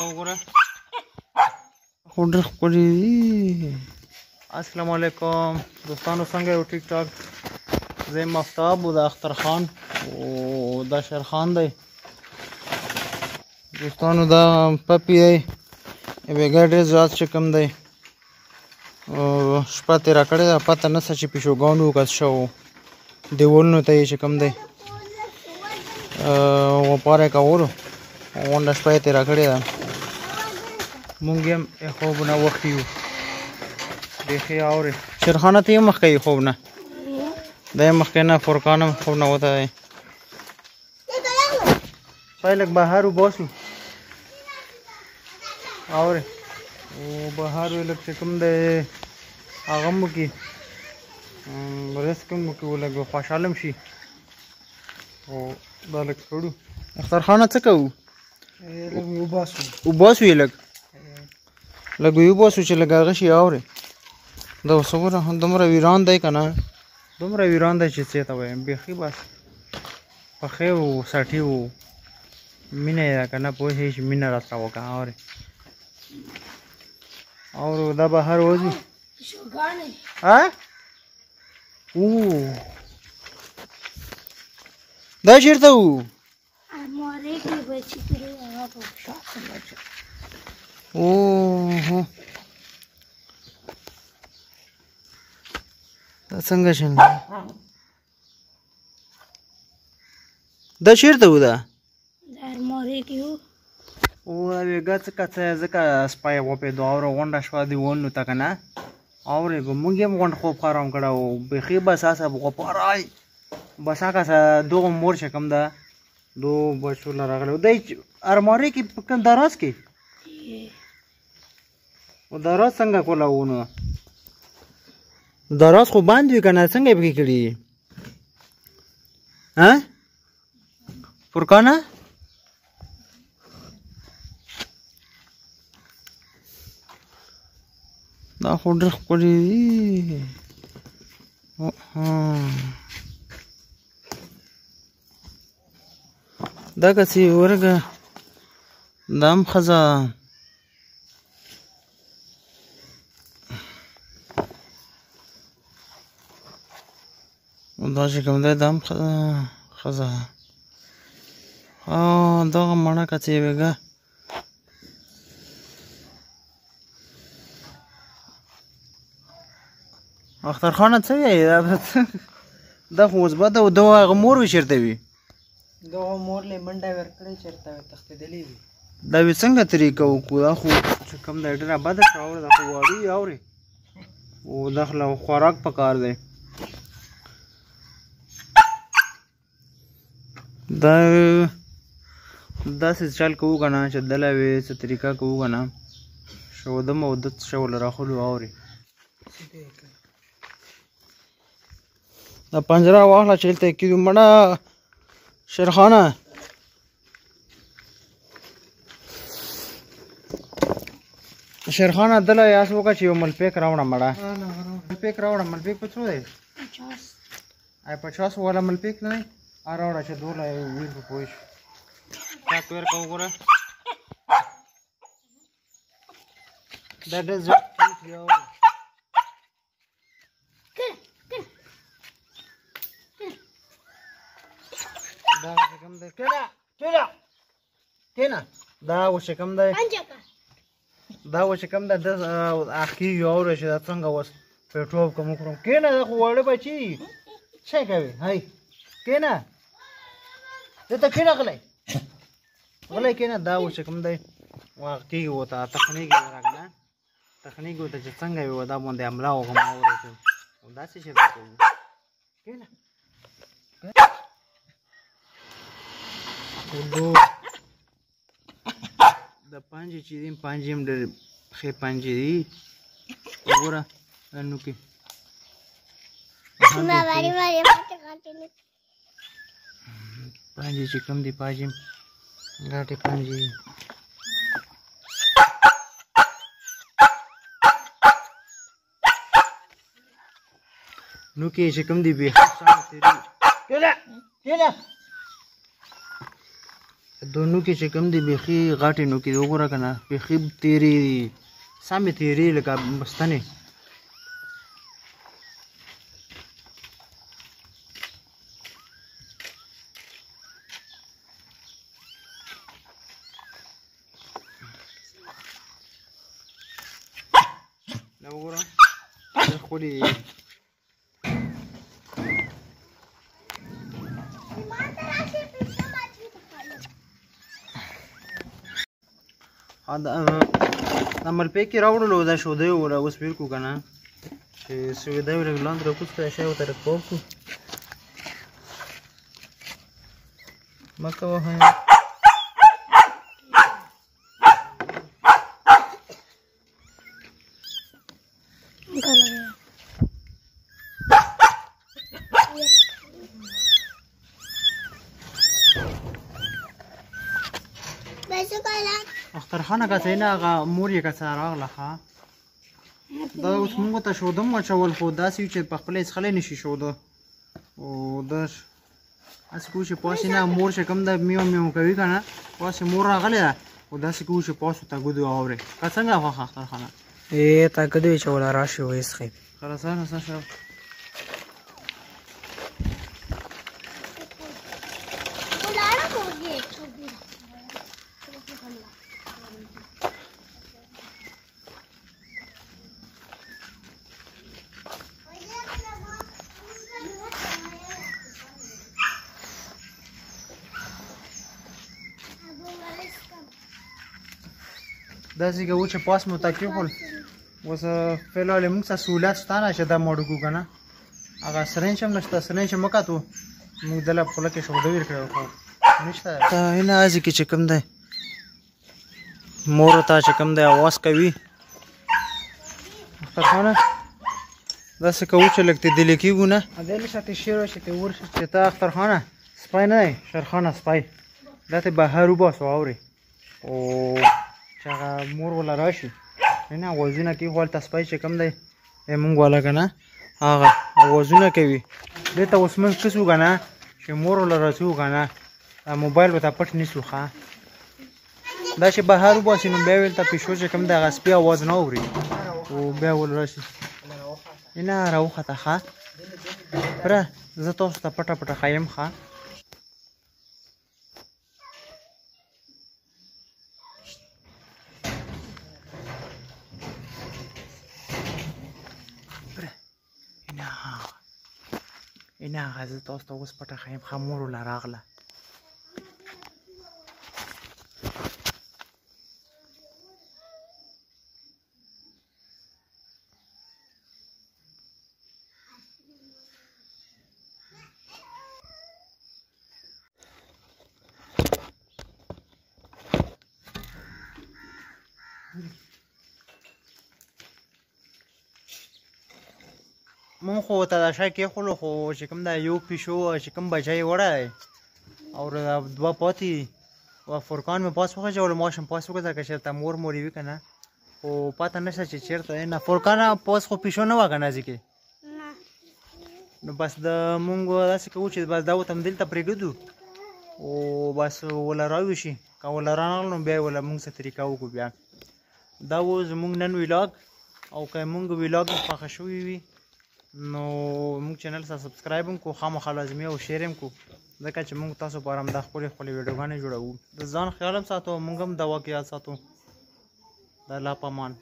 وګوره خورډر خوري. السلام علیکم دوستانو، څنګه یو ټیک ټاک. زه یم مفتاب او د اختر خان او دا شیر خان دی. دوستانو دا پپی دی، بیګا ډېر زیات چې کوم دی شپه تېره کړې ده، پته نشته چې پیشوګانو وکړ څه و، دیوالونو ته یې چې کوم دی غوپاره یې کولو، غونډه شپه یې تېره کړې ده. مونږ هم خوب نه وختي یو بیخي اورې. شیرخانه ته یې مخکې یې خوب نه، دا یې مخکې نه، فرقان هم خوب نه وته دی. پای لږ بهر وباسو اورې، بهر یې لږ چې کوم دی هغه هم وکړي، رزق هم وکړي، لږ خوشحاله هم شي. او دا لږ کړو. اخترخانه څه کوو؟ لږ وباسو یې لږ وباسو چې لږ هغه شي. اورې دا اوس وګوره دومره ویران دی که نه، دومره ویران دی چې څه ته وایم، بیخي بس پخې و سټي و، مینه یې ده که نه پوهېږې چې مینه راسره وکړه. اورې او دا بهر وځو. دا چېرته و؟ اوهو دا څنګه شل دا چېرته و؟ دا وېګه څه که څه ځکه سپی وپېدو اوره غونډه شوه دیوالونو ته که نه. اورېږو مونږ هم غونډ خوب خرام کړی و، بیخي بس هسه غوپاری بس هکسه دغه مور چې کوم ده دو بچو له راغلی و. دی المارۍ کې په کوم دراز کې و دراز څنګه کولی و؟ نو دراز خو بند وي که نه، څنګه یې پکې کړي فرقانه؟ دا خو ډېر ښکلي دي. دغسې ورږه دا هم ښځه دا چې کوم دی دا هم ښځه دغه مڼه که څه وېږه اخترخانه څه وایي؟ دا خو مثبت ده. د هغه مور وي چېرته وي؟ دغه مور له منډه ورکړې چېرته تښتېدلې وي. دا وي څنګه طریقه وکړو؟ دا خو چې کوم دی ډېره بده شوه. اورې دا خو واړه وي. اورې او دا خو له خوراک پکار دی. دا داسې چل کوو که نه چې دله وي څه طریقه کوو که نه شودم او دت شول راخلو. اورې دا پنجره واخله چې هلته یې کېږو. مړه شیرخانه شیرخانه دله یاس وکړه چې یو ملپیک راوړه. مړه ملپیک راوړه. ملپیک په څو دی؟ 50 والا ملپیک نه دی؟ راوړه چې دوله ویر په پوه شو. دا کویر که وګوره دا ډېر زیات کیوټ دی. دا چې کوم دی کېنه دا اوس چې کوم دی دا اوس چې کوم دی د اخکېږي. اوره چې دا څنګه اوس پیټوب کوم وکړم. کېنه دا خو واړه بچي څه کوي؟ هی کېنه دلته کېنه غلی کېنه. دا اوس چې کوم دی واغ کېږي ورته تخنیږي ورته که نه تخنیږي ورته چې څنګه وي دا باندې حمله وکړم. اورې داسې چېرته کوو؟ کېنه د پنجې چې دي پنجې هم ډېرې ښې پنجې دي. وګوره نو کې پنجې چې کوم دي پنجې هم ګاټې پنجې دي. نو کې چې کوم دي بیخي د نوکې چې کوم دي بیخي غټې نوکې دي وګوره که نه بیخي تېرې دي سمې تېرې لکه ستنې دا وګوره دا ښکلې دا ملپیکې راوړلو دا شودی وګوره اوس ویل کړو که نه چې سویدا یې لږ لاندې راکوز کړه شی ورته لږ پوخ کړو مه کوه اخترخانه که څه نه هغه مور یې که څه راغله ښه دا اوس مونږ ته شوده هم اچول خو داسې وي چې په خپله یې څښلی نه شي شوده او دا هسې کوو چې پاسې نه مور چې کوم ده میو میو کوي که نه پاسې مور راغلی ده خو داسې کوو چې پاس ورته ګودې واورې که څنګه خوښه اخترخانه تا ګدې چې ولا راشي ویسخې خلاصانه څه شو داسې کوو چې پاس مو ته کېښول اوس فلحال یې موږ څه سهولیت شته نه چې دا ماړه کړو که نه هغه سرنج هم نشته سرنج هم وکتو موږ دله په خوله کې شوده ویر کړی خو نشته نه هسې کې چې کوم دی مور ته چې کوم دی اواز کوي اخترخانه داسې کوو چې لږ تدلې کېږو نه دی نه شاته شیر چې ته ورشي چې ته اخترخانه سپی نه دی شرخانه سپی دا ته بهر وباسو اورې او چې هغه مور والا راشي نه اوازونه کوي خو هلته سپی چې کوم دی مونږ والا که نه هغه اوازونه کوي دې ته اوس موږ څه شو که نه چې مور والا رسو که نه موبایل به ته پټ نیسو ښه دا چې بهر وباسي نو بیا ویل ته پیشو چې کوم دی هغه سپي اواز نه اوري او بیا ول راشي نه راوخته ښه پره زه تاسو ته پټه پټه ښایم ښه نه هغه زه تاسو ته اوس پټه ښایم ښه مور وله راغله مونږ خو ته دا شی کېښولو خو چې کوم دا یو پیشو چې کوم بچی یې وړی او دوه پاتې و فرقان مې پاس وخېژولو ماشم پاس وکړه که چېرته مور مور یې وي که نه خو پته نشته چې چېرته نه فرقانه پاس خو پیشو نه وه که نه ځکې نو بس د مونږ داسې کوو چې بس دا ورته همدلته پرېږدو او بس وله راویشي که وله رانغله نو بیا یې وله مونږ څه طریقه وکړو بیا دا و زمونږ نن ویلاګ او که مونږ ویلاګ خوښه شوي وي نو موږ چینل سره سبسکرایب هم کړو خامخا لازمي او شیر هم کړو ځکه چې موږ تاسو لپاره همدا ښکلې ښکلې ویډیوګانې جوړوو د ځان خیال هم ساتو موږ هم د واقعیات ساتو د الله په امان